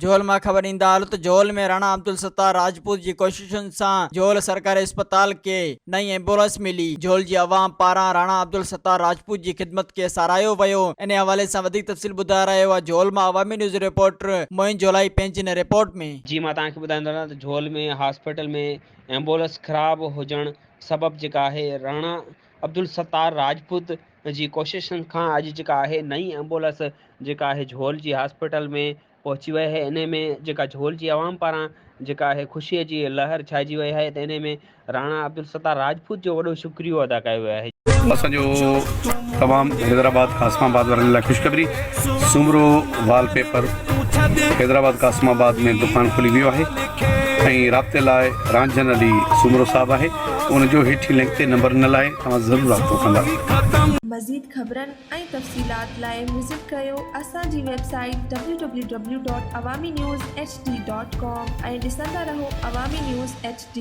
झोल मां ख़बर ईंदा हालत झोल में राणा अब्दुल सत्तार राजपूत जी कोशिशुनि सां झोल सरकारी अस्पताल के नई एम्बुलेंस मिली। झोल जी अवाम पारां राणा अब्दुल सत्तार राजपूत जी ख़िदमत के सारायो वियो। इन हवाले सां वधीक तफ़सील ॿुधाए रहियो आहे झोल मां अवामी न्यूज़ रिपोर्टर मोइन जोलाई पंहिंजी हिन रिपोर्ट में। जी मां तव्हांखे ॿुधाईंदो आहियां त झोल में हॉस्पिटल में एम्बुलेंस ख़राब हुजण सबब जेका आहे राणा अब्दुल सत्तार राजपूत जी कोशिशुनि खां अॼु जेका आहे नई एम्बुलेंस जेका आहे झोल जी हॉस्पिटल में पहुची वई आहे। इन में जेका झोल जी आवाम पारां जेका आहे ख़ुशीअ जी लहर छाइजी वई आहे त इन में राणा अब्दुल सत्तार राजपूत जो वॾो शुक्रियो अदा कयो वियो आहे। असांजो तमामु हैदराबाद कासमाबाद वारनि लाइ ख़ुशख़बरी सुमरो वॉलपेपर हैदराबाद कासमाबाद में दुकान खुली वियो आहे ऐं राब्ते लाइ रांझन अली सुमरो साहब आहे उनजो हेठी लिंक ते नंबर ॾिनल आहे तव्हां ज़रूरु राब्तो कंदा। मज़ीद ख़बरनि ऐं तफ़सीलात लाइ विज़िट कयो असांजी वेबसाइट www.awamiNewsHD.com ऐं ॾिसंदा रहो अवामी न्यूज़ HD।